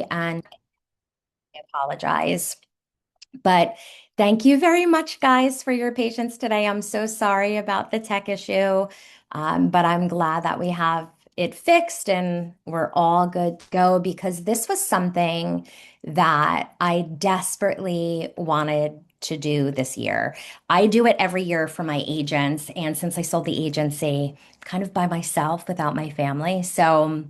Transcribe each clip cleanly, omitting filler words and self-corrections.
and I apologize. But thank you very much, guys, for your patience today. I'm so sorry about the tech issue, but I'm glad that we have it fixed and we're all good to go because this was something that I desperately wanted to do this year. I do it every year for my agents, and since I sold the agency kind of by myself without my family, so.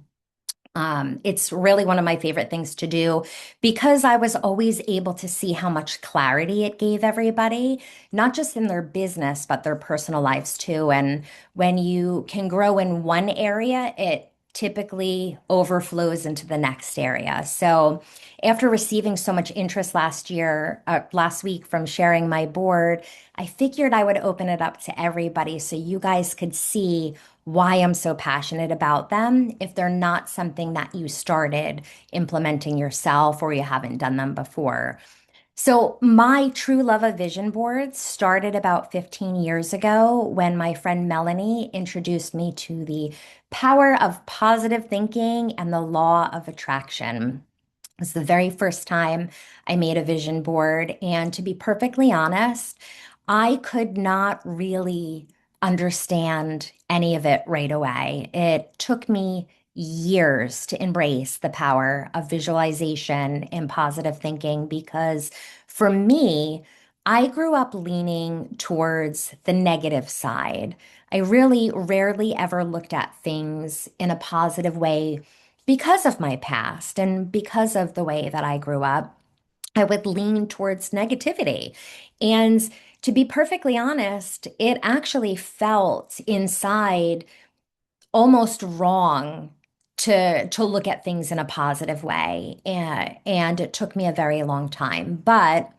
It's really one of my favorite things to do because I was always able to see how much clarity it gave everybody, not just in their business, but their personal lives too. And when you can grow in one area, it typically overflows into the next area. So after receiving so much interest last week from sharing my board, I figured I would open it up to everybody so you guys could see why I'm so passionate about them if they're not something that you started implementing yourself or you haven't done them before. So, my true love of vision boards started about 15 years ago when my friend Melanie introduced me to the power of positive thinking and the law of attraction. It was the very first time I made a vision board. And to be perfectly honest, I could not really understand any of it right away. It took me years to embrace the power of visualization and positive thinking because for me, I grew up leaning towards the negative side. I really rarely ever looked at things in a positive way because of my past and because of the way that I grew up. I would lean towards negativity. And to be perfectly honest, it actually felt inside almost wrong to look at things in a positive way. And it took me a very long time. But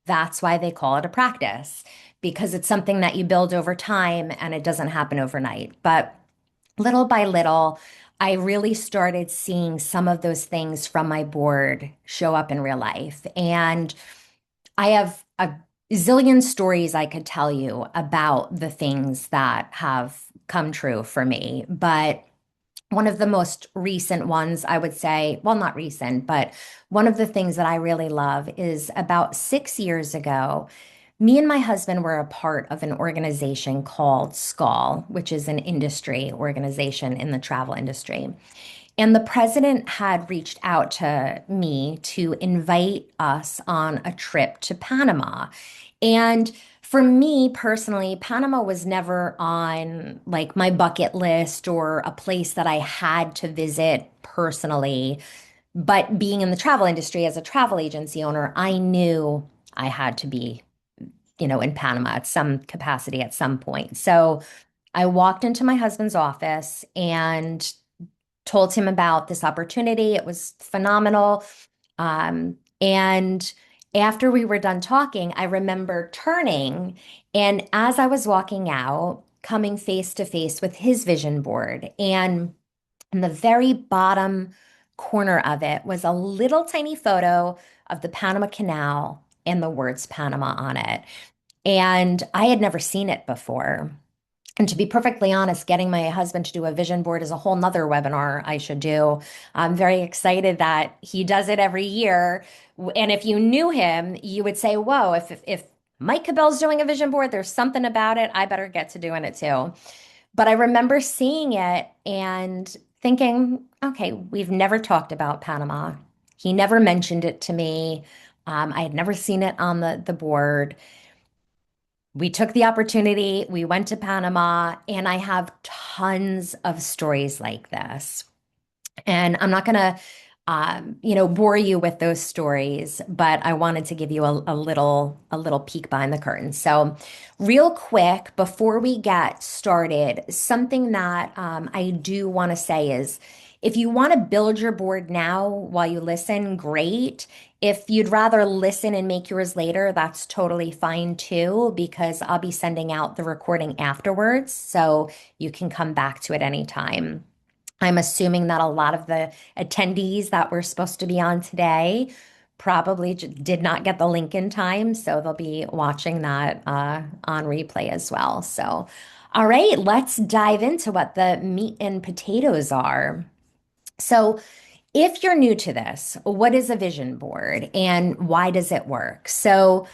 that's why they call it a practice, because it's something that you build over time and it doesn't happen overnight. But little by little, I really started seeing some of those things from my board show up in real life. And I have a zillion stories I could tell you about the things that have come true for me. But one of the most recent ones, I would say, well, not recent, but one of the things that I really love is about 6 years ago. Me and my husband were a part of an organization called SCAL, which is an industry organization in the travel industry. And the president had reached out to me to invite us on a trip to Panama. And for me personally, Panama was never on like my bucket list or a place that I had to visit personally. But being in the travel industry as a travel agency owner, I knew I had to be, in Panama at some capacity at some point. So I walked into my husband's office and told him about this opportunity. It was phenomenal. And after we were done talking, I remember turning, and as I was walking out, coming face to face with his vision board. And in the very bottom corner of it was a little tiny photo of the Panama Canal and the words Panama on it. And I had never seen it before. And to be perfectly honest, getting my husband to do a vision board is a whole nother webinar I should do. I'm very excited that he does it every year. And if you knew him, you would say, whoa, if Mike Cabell's doing a vision board, there's something about it. I better get to doing it too. But I remember seeing it and thinking, okay, we've never talked about Panama. He never mentioned it to me. I had never seen it on the board. We took the opportunity, we went to Panama, and I have tons of stories like this. And I'm not going to, bore you with those stories, but I wanted to give you a little peek behind the curtain. So, real quick, before we get started, something that I do want to say is, if you want to build your board now while you listen, great. If you'd rather listen and make yours later, that's totally fine too, because I'll be sending out the recording afterwards, so you can come back to it anytime. I'm assuming that a lot of the attendees that were supposed to be on today probably did not get the link in time, so they'll be watching that on replay as well. So, all right, let's dive into what the meat and potatoes are. So, if you're new to this, what is a vision board and why does it work? So,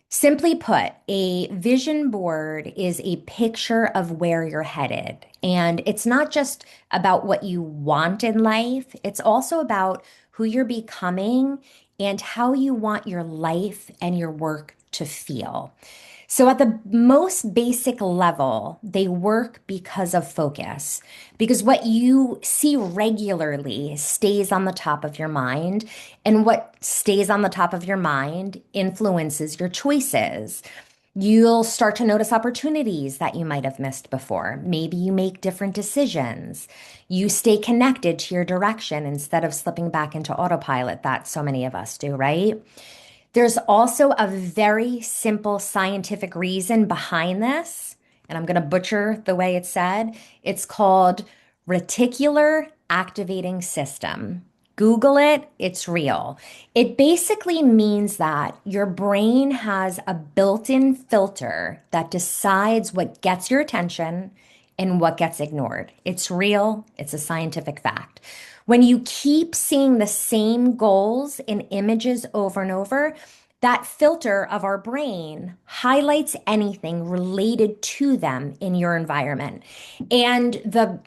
simply put, a vision board is a picture of where you're headed. And it's not just about what you want in life, it's also about who you're becoming and how you want your life and your work to feel. So, at the most basic level, they work because of focus, because what you see regularly stays on the top of your mind, and what stays on the top of your mind influences your choices. You'll start to notice opportunities that you might have missed before. Maybe you make different decisions. You stay connected to your direction instead of slipping back into autopilot that so many of us do, right? There's also a very simple scientific reason behind this, and I'm going to butcher the way it's said. It's called reticular activating system. Google it, it's real. It basically means that your brain has a built-in filter that decides what gets your attention and what gets ignored. It's real, it's a scientific fact. When you keep seeing the same goals in images over and over, that filter of our brain highlights anything related to them in your environment. And the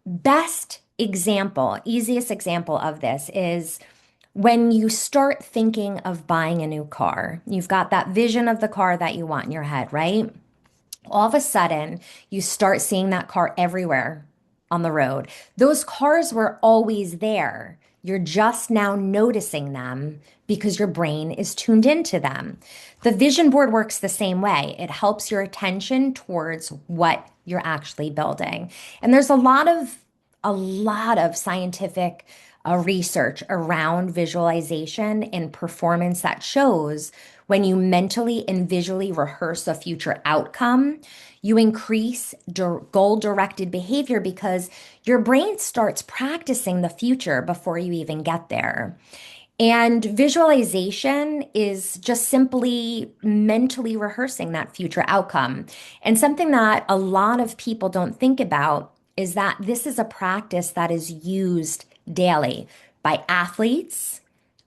best example, easiest example of this is when you start thinking of buying a new car. You've got that vision of the car that you want in your head, right? All of a sudden, you start seeing that car everywhere on the road. Those cars were always there. You're just now noticing them because your brain is tuned into them. The vision board works the same way. It helps your attention towards what you're actually building. And there's a lot of scientific research around visualization and performance that shows when you mentally and visually rehearse a future outcome, you increase goal directed behavior because your brain starts practicing the future before you even get there. And visualization is just simply mentally rehearsing that future outcome. And something that a lot of people don't think about is that this is a practice that is used daily by athletes,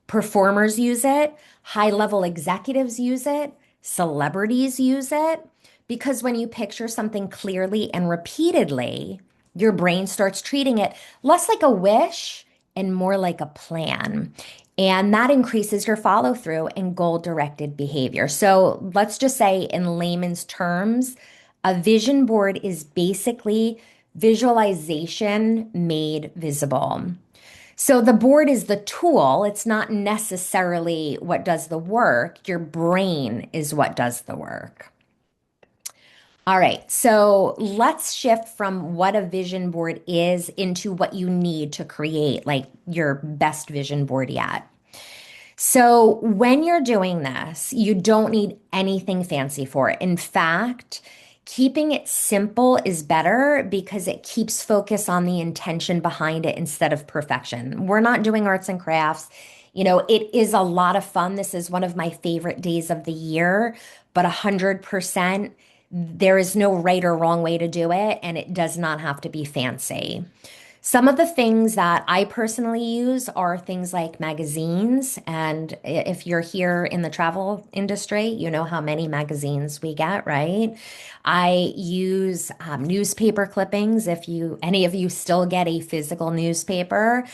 performers use it, high level executives use it, celebrities use it, because when you picture something clearly and repeatedly, your brain starts treating it less like a wish and more like a plan. And that increases your follow through and goal directed behavior. So let's just say, in layman's terms, a vision board is basically visualization made visible. So the board is the tool. It's not necessarily what does the work. Your brain is what does the work. All right, so let's shift from what a vision board is into what you need to create, like your best vision board yet. So when you're doing this, you don't need anything fancy for it. In fact, keeping it simple is better because it keeps focus on the intention behind it instead of perfection. We're not doing arts and crafts. It is a lot of fun. This is one of my favorite days of the year, but 100%, there is no right or wrong way to do it, and it does not have to be fancy. Some of the things that I personally use are things like magazines. And if you're here in the travel industry, you know how many magazines we get, right? I use newspaper clippings. If any of you still get a physical newspaper,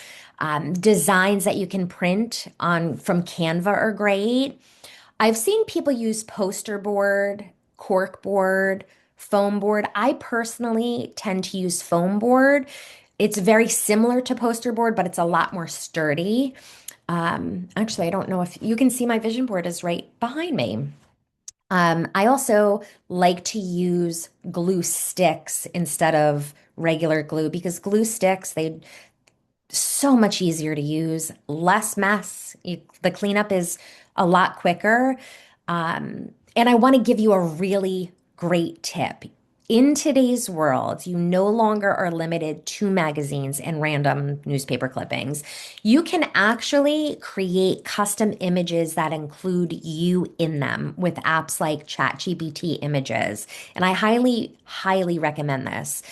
designs that you can print on from Canva are great. I've seen people use poster board, cork board, foam board. I personally tend to use foam board. It's very similar to poster board, but it's a lot more sturdy. Actually, I don't know if you can see my vision board is right behind me. I also like to use glue sticks instead of regular glue because glue sticks, they so much easier to use, less mess. The cleanup is a lot quicker. And I want to give you a really great tip. In today's world, you no longer are limited to magazines and random newspaper clippings. You can actually create custom images that include you in them with apps like ChatGPT Images. And I highly, highly recommend this.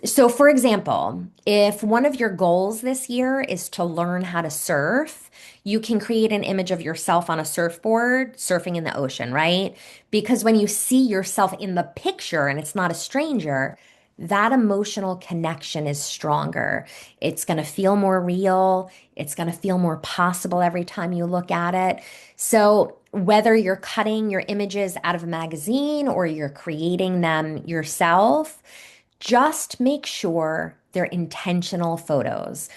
So, for example, if one of your goals this year is to learn how to surf, you can create an image of yourself on a surfboard surfing in the ocean, right? Because when you see yourself in the picture and it's not a stranger, that emotional connection is stronger. It's going to feel more real. It's going to feel more possible every time you look at it. So, whether you're cutting your images out of a magazine or you're creating them yourself, just make sure they're intentional photos.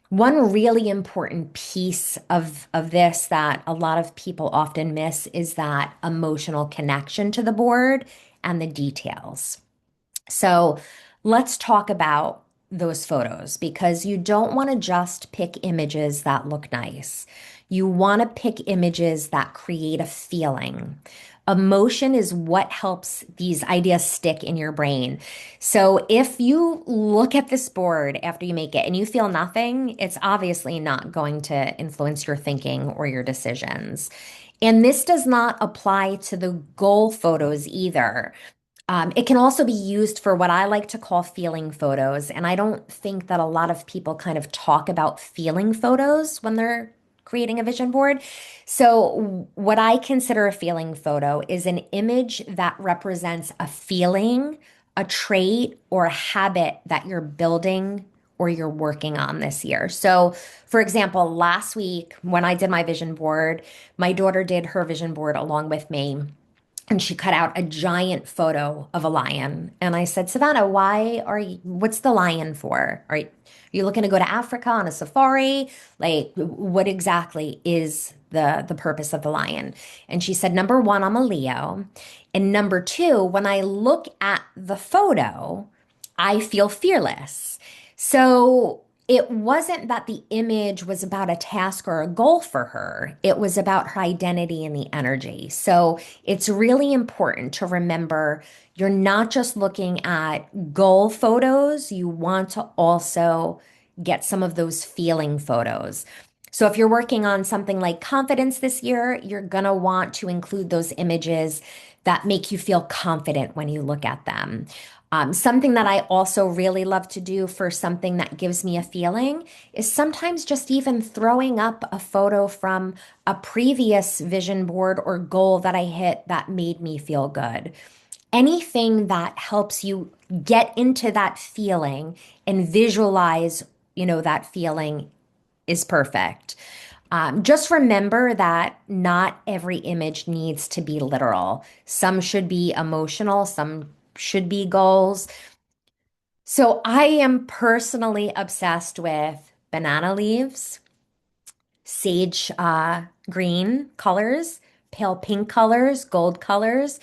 One really important piece of this that a lot of people often miss is that emotional connection to the board and the details. So let's talk about those photos because you don't want to just pick images that look nice. You want to pick images that create a feeling. Emotion is what helps these ideas stick in your brain. So if you look at this board after you make it and you feel nothing, it's obviously not going to influence your thinking or your decisions. And this does not apply to the goal photos either. It can also be used for what I like to call feeling photos. And I don't think that a lot of people kind of talk about feeling photos when they're creating a vision board. So, what I consider a feeling photo is an image that represents a feeling, a trait, or a habit that you're building or you're working on this year. So, for example, last week when I did my vision board, my daughter did her vision board along with me and she cut out a giant photo of a lion. And I said, Savannah, what's the lion for? Are you looking to go to Africa on a safari? Like, what exactly is the purpose of the lion? And she said, number one, I'm a Leo. And number two, when I look at the photo, I feel fearless. So it wasn't that the image was about a task or a goal for her. It was about her identity and the energy. So it's really important to remember you're not just looking at goal photos, you want to also get some of those feeling photos. So if you're working on something like confidence this year, you're going to want to include those images that make you feel confident when you look at them. Something that I also really love to do for something that gives me a feeling is sometimes just even throwing up a photo from a previous vision board or goal that I hit that made me feel good. Anything that helps you get into that feeling and visualize, that feeling is perfect. Just remember that not every image needs to be literal. Some should be emotional, some should be goals. So I am personally obsessed with banana leaves, sage green colors, pale pink colors, gold colors.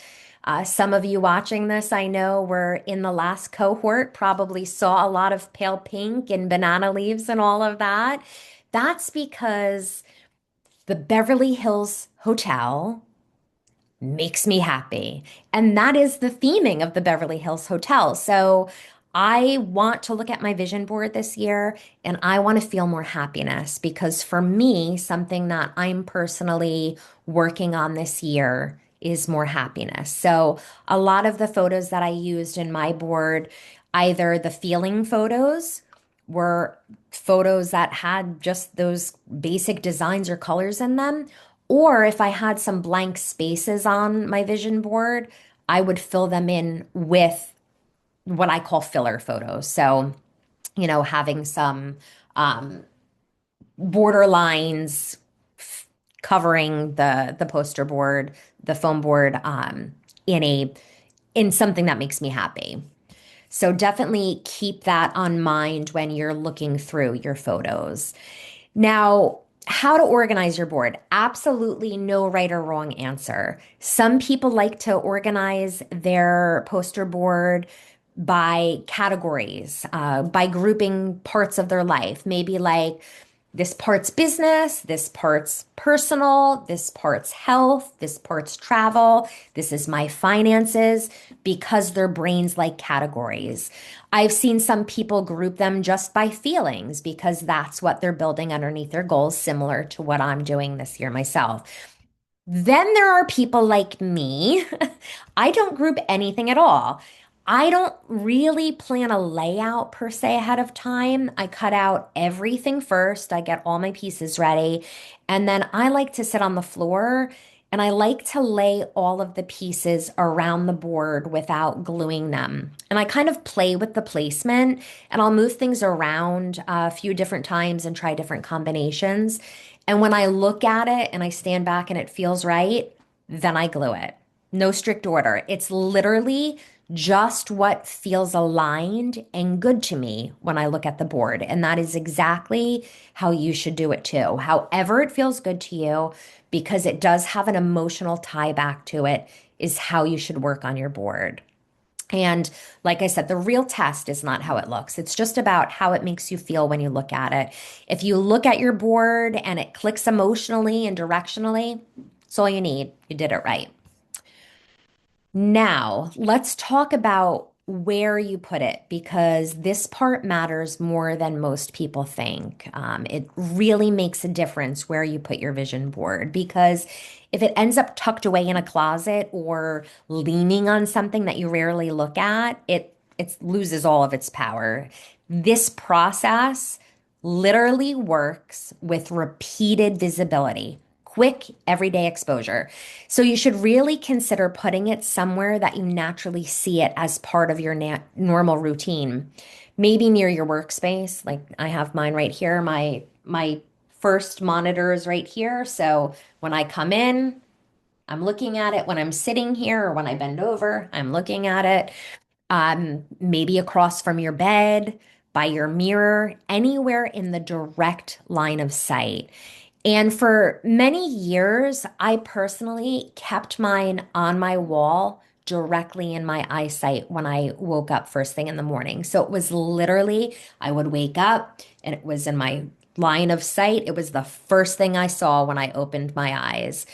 Some of you watching this, I know, were in the last cohort, probably saw a lot of pale pink and banana leaves and all of that. That's because the Beverly Hills Hotel makes me happy. And that is the theming of the Beverly Hills Hotel. So I want to look at my vision board this year and I want to feel more happiness because for me, something that I'm personally working on this year is more happiness. So a lot of the photos that I used in my board, either the feeling photos were photos that had just those basic designs or colors in them, or if I had some blank spaces on my vision board, I would fill them in with what I call filler photos. So, having some um, border lines covering the poster board, the foam board, in something that makes me happy. So definitely keep that on mind when you're looking through your photos. Now, how to organize your board? Absolutely no right or wrong answer. Some people like to organize their poster board by categories, by grouping parts of their life. Maybe like this part's business, this part's personal, this part's health, this part's travel, this is my finances, because their brains like categories. I've seen some people group them just by feelings because that's what they're building underneath their goals, similar to what I'm doing this year myself. Then there are people like me. I don't group anything at all. I don't really plan a layout per se ahead of time. I cut out everything first. I get all my pieces ready. And then I like to sit on the floor and I like to lay all of the pieces around the board without gluing them. And I kind of play with the placement and I'll move things around a few different times and try different combinations. And when I look at it and I stand back and it feels right, then I glue it. No strict order. It's literally just what feels aligned and good to me when I look at the board. And that is exactly how you should do it too. However, it feels good to you, because it does have an emotional tie back to it, is how you should work on your board. And like I said, the real test is not how it looks. It's just about how it makes you feel when you look at it. If you look at your board and it clicks emotionally and directionally, it's all you need. You did it right. Now, let's talk about where you put it, because this part matters more than most people think. It really makes a difference where you put your vision board, because if it ends up tucked away in a closet or leaning on something that you rarely look at, it loses all of its power. This process literally works with repeated visibility, quick everyday exposure. So you should really consider putting it somewhere that you naturally see it as part of your normal routine. Maybe near your workspace, like I have mine right here. My first monitor is right here. So when I come in, I'm looking at it. When I'm sitting here or when I bend over, I'm looking at it. Maybe across from your bed, by your mirror, anywhere in the direct line of sight. And for many years, I personally kept mine on my wall directly in my eyesight when I woke up first thing in the morning. So it was literally, I would wake up and it was in my line of sight. It was the first thing I saw when I opened my eyes.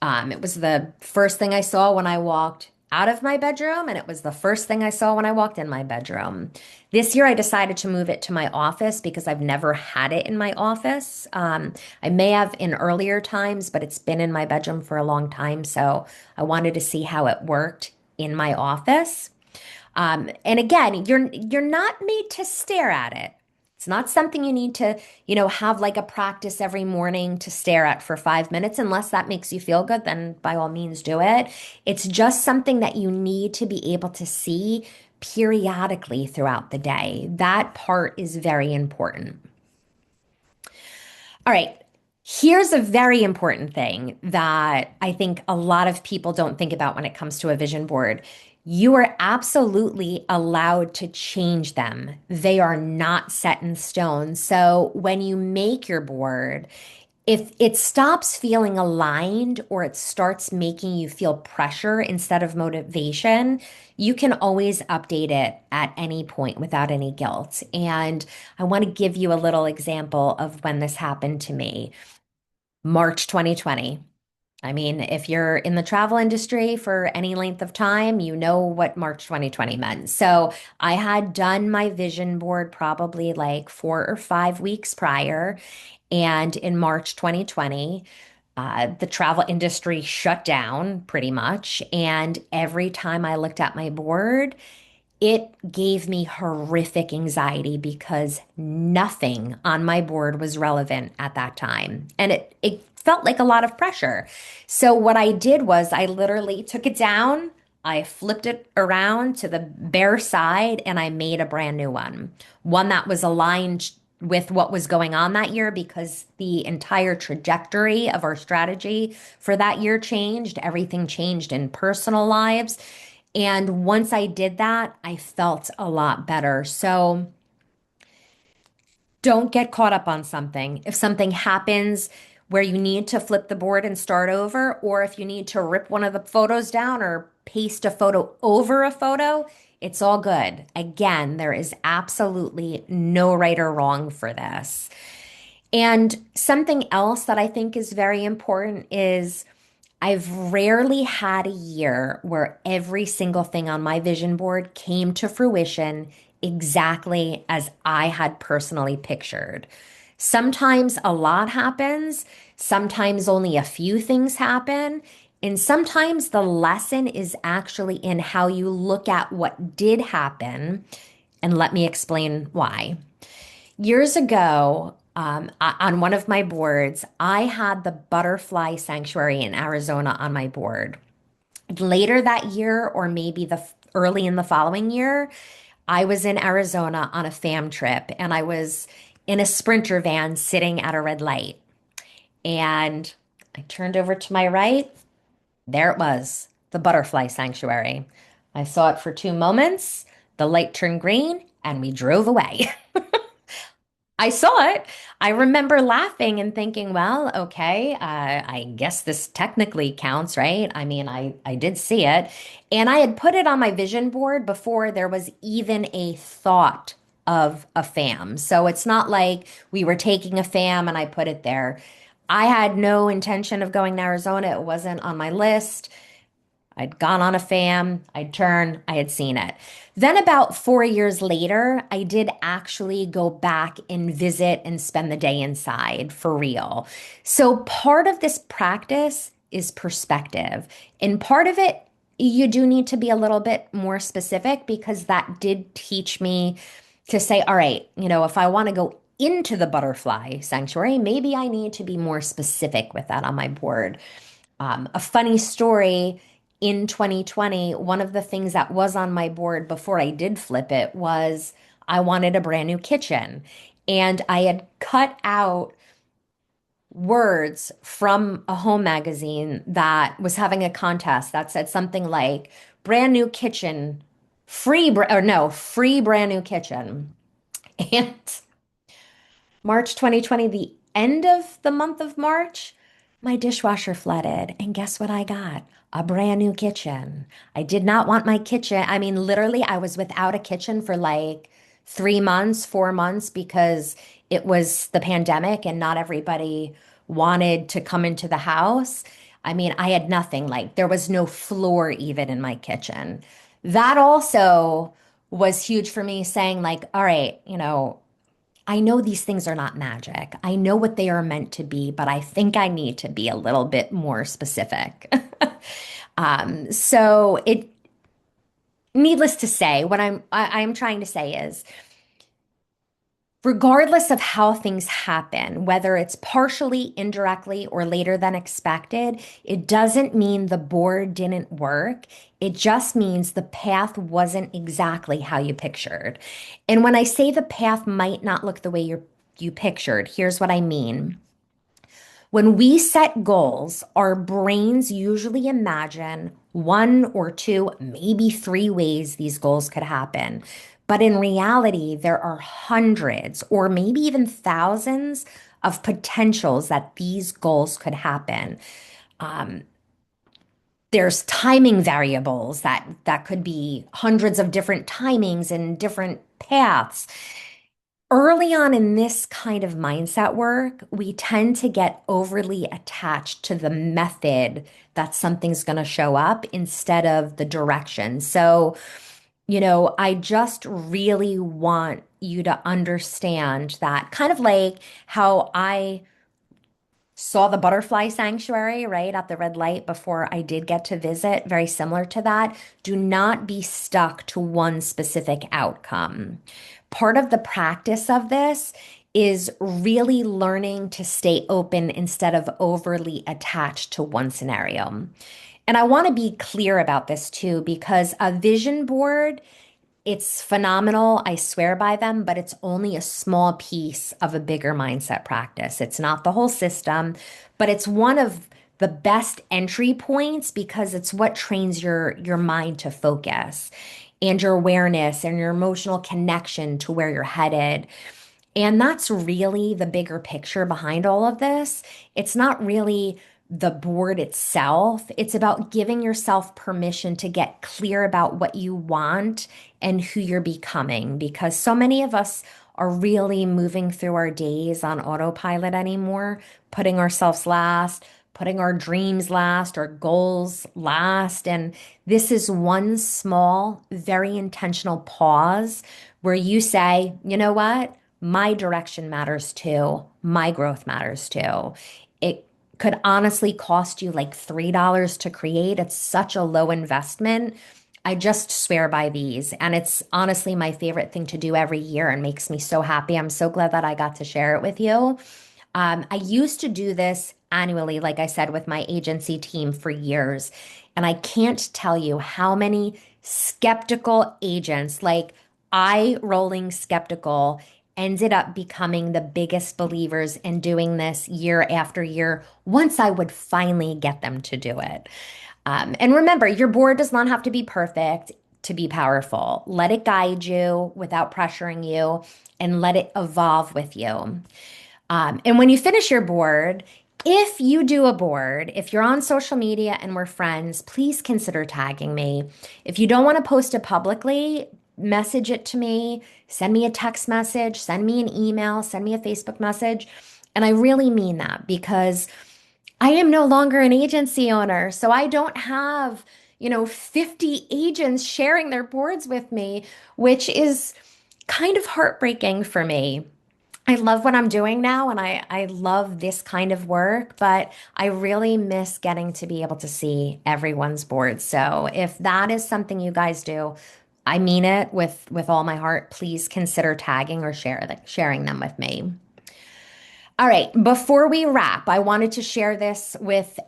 It was the first thing I saw when I walked out of my bedroom, and it was the first thing I saw when I walked in my bedroom. This year, I decided to move it to my office because I've never had it in my office. I may have in earlier times, but it's been in my bedroom for a long time. So I wanted to see how it worked in my office. And again, you're not made to stare at it. It's not something you need to, have like a practice every morning to stare at for 5 minutes. Unless that makes you feel good, then by all means do it. It's just something that you need to be able to see periodically throughout the day. That part is very important. All right. Here's a very important thing that I think a lot of people don't think about when it comes to a vision board. You are absolutely allowed to change them. They are not set in stone. So when you make your board, if it stops feeling aligned or it starts making you feel pressure instead of motivation, you can always update it at any point without any guilt. And I want to give you a little example of when this happened to me. March 2020. I mean, if you're in the travel industry for any length of time, you know what March 2020 meant. So I had done my vision board probably like 4 or 5 weeks prior. And in March 2020, the travel industry shut down pretty much. And every time I looked at my board, it gave me horrific anxiety because nothing on my board was relevant at that time. And it felt like a lot of pressure. So what I did was I literally took it down, I flipped it around to the bare side, and I made a brand new one that was aligned with what was going on that year, because the entire trajectory of our strategy for that year changed. Everything changed in personal lives. And once I did that, I felt a lot better. So don't get caught up on something. If something happens where you need to flip the board and start over, or if you need to rip one of the photos down or paste a photo over a photo, it's all good. Again, there is absolutely no right or wrong for this. And something else that I think is very important is I've rarely had a year where every single thing on my vision board came to fruition exactly as I had personally pictured. Sometimes a lot happens, sometimes only a few things happen. And sometimes the lesson is actually in how you look at what did happen. And let me explain why. Years ago, on one of my boards, I had the butterfly sanctuary in Arizona on my board. Later that year, or maybe the early in the following year, I was in Arizona on a fam trip and I was in a Sprinter van sitting at a red light. And I turned over to my right. There it was, the butterfly sanctuary. I saw it for 2 moments. The light turned green and we drove away. I saw it. I remember laughing and thinking, well, okay, I guess this technically counts, right? I mean, I did see it. And I had put it on my vision board before there was even a thought of a FAM. So it's not like we were taking a FAM and I put it there. I had no intention of going to Arizona. It wasn't on my list. I'd gone on a fam, I'd turned, I had seen it. Then, about 4 years later, I did actually go back and visit and spend the day inside for real. So, part of this practice is perspective. And part of it, you do need to be a little bit more specific because that did teach me to say, all right, if I want to go into the butterfly sanctuary, maybe I need to be more specific with that on my board. A funny story in 2020, one of the things that was on my board before I did flip it was I wanted a brand new kitchen. And I had cut out words from a home magazine that was having a contest that said something like brand new kitchen, or no, free brand new kitchen. And March 2020, the end of the month of March, my dishwasher flooded. And guess what I got? A brand new kitchen. I did not want my kitchen. I mean, literally, I was without a kitchen for like 3 months, 4 months because it was the pandemic and not everybody wanted to come into the house. I mean, I had nothing. Like, there was no floor even in my kitchen. That also was huge for me saying, like, all right, I know these things are not magic. I know what they are meant to be, but I think I need to be a little bit more specific. So needless to say, what I'm trying to say is, regardless of how things happen, whether it's partially, indirectly, or later than expected, it doesn't mean the board didn't work. It just means the path wasn't exactly how you pictured. And when I say the path might not look the way you pictured, here's what I mean. When we set goals, our brains usually imagine one or two, maybe three ways these goals could happen. But in reality, there are hundreds or maybe even thousands of potentials that these goals could happen. Um, there's timing variables that could be hundreds of different timings and different paths. Early on in this kind of mindset work, we tend to get overly attached to the method that something's going to show up instead of the direction. So, I just really want you to understand that kind of like how I saw the butterfly sanctuary right at the red light before I did get to visit, very similar to that. Do not be stuck to one specific outcome. Part of the practice of this is really learning to stay open instead of overly attached to one scenario. And I want to be clear about this too, because a vision board, it's phenomenal. I swear by them, but it's only a small piece of a bigger mindset practice. It's not the whole system, but it's one of the best entry points because it's what trains your mind to focus and your awareness and your emotional connection to where you're headed. And that's really the bigger picture behind all of this. It's not really the board itself. It's about giving yourself permission to get clear about what you want and who you're becoming, because so many of us are really moving through our days on autopilot anymore, putting ourselves last, putting our dreams last, our goals last. And this is one small, very intentional pause where you say, you know what? My direction matters too. My growth matters too. It could honestly cost you like $3 to create. It's such a low investment. I just swear by these. And it's honestly my favorite thing to do every year and makes me so happy. I'm so glad that I got to share it with you. I used to do this annually, like I said, with my agency team for years. And I can't tell you how many skeptical agents, like eye rolling skeptical, ended up becoming the biggest believers in doing this year after year once I would finally get them to do it. And remember, your board does not have to be perfect to be powerful. Let it guide you without pressuring you and let it evolve with you. And when you finish your board, if you do a board, if you're on social media and we're friends, please consider tagging me. If you don't want to post it publicly, message it to me, send me a text message, send me an email, send me a Facebook message. And I really mean that because I am no longer an agency owner. So I don't have, 50 agents sharing their boards with me, which is kind of heartbreaking for me. I love what I'm doing now and I love this kind of work, but I really miss getting to be able to see everyone's boards. So if that is something you guys do, I mean it with all my heart. Please consider tagging or sharing them with me. All right, before we wrap, I wanted to share this with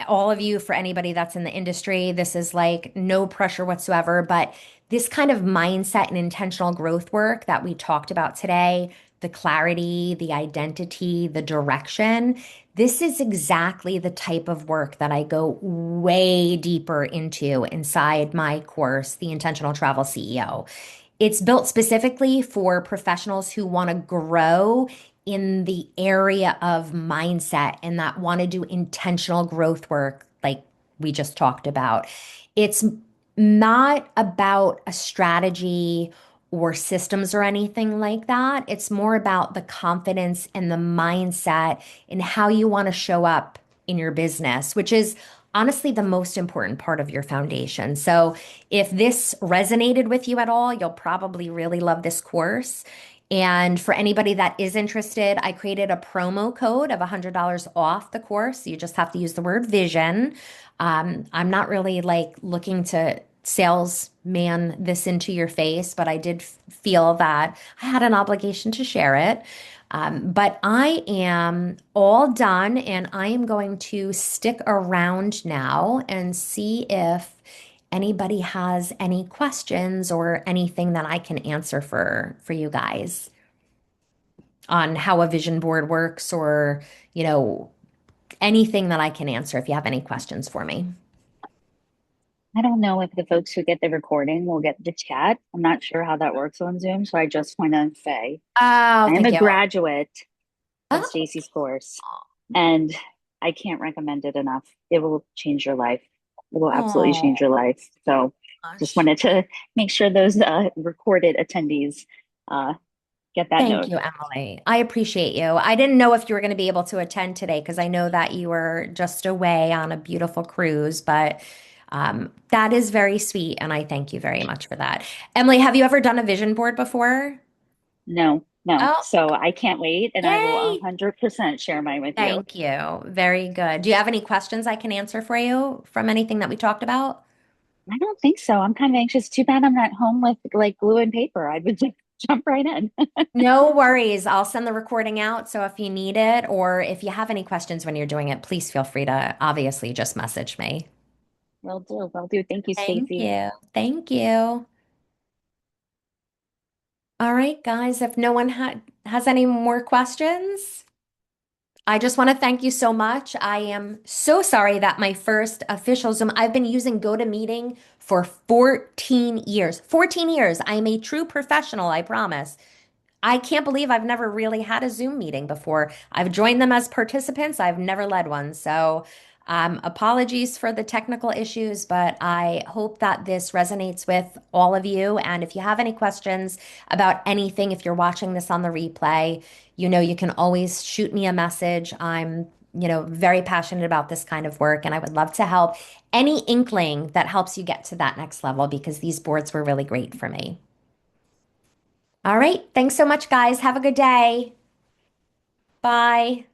all of you for anybody that's in the industry. This is like no pressure whatsoever, but this kind of mindset and intentional growth work that we talked about today, the clarity, the identity, the direction, this is exactly the type of work that I go way deeper into inside my course, The Intentional Travel CEO. It's built specifically for professionals who want to grow in the area of mindset and that want to do intentional growth work, like we just talked about. It's not about a strategy or systems or anything like that. It's more about the confidence and the mindset and how you want to show up in your business, which is honestly the most important part of your foundation. So, if this resonated with you at all, you'll probably really love this course. And for anybody that is interested, I created a promo code of $100 off the course. You just have to use the word vision. I'm not really like looking to salesman this into your face, but I did feel that I had an obligation to share it. But I am all done and I am going to stick around now and see if anybody has any questions or anything that I can answer for you guys on how a vision board works or, you know, anything that I can answer if you have any questions for me. I don't know if the folks who get the recording will get the chat. I'm not sure how that works on Zoom. So I just want to say Oh, I am thank a you. graduate of Oh, Stacy's course and I can't recommend it enough. It will change your life. It will absolutely oh, change your life. So just gosh. wanted to make sure those recorded attendees uh, get that Thank note. you, Emily. I appreciate you. I didn't know if you were going to be able to attend today because I know that you were just away on a beautiful cruise, but that is very sweet, and I thank you very much for that. Emily, have you ever done a vision board before? No, no. Oh, So I can't wait and I will yay! 100% share mine with you. Thank you. Very good. Do you have any questions I can answer for you from anything that we talked about? I don't think so. I'm kind of anxious. Too bad I'm not home with like glue and paper. I would just jump right in. No worries. I'll send the recording out. So if you need it or if you have any questions when you're doing it, please feel free to obviously just message me. Will do. Will do. Thank you, Thank Stacy. you. Thank you. All right, guys, if no one has any more questions, I just want to thank you so much. I am so sorry that my first official Zoom, I've been using GoToMeeting for 14 years. 14 years. I am a true professional, I promise. I can't believe I've never really had a Zoom meeting before. I've joined them as participants. I've never led one. So, apologies for the technical issues, but I hope that this resonates with all of you. And if you have any questions about anything, if you're watching this on the replay, you can always shoot me a message. I'm, very passionate about this kind of work, and I would love to help any inkling that helps you get to that next level because these boards were really great for me. All right. Thanks so much, guys. Have a good day. Bye.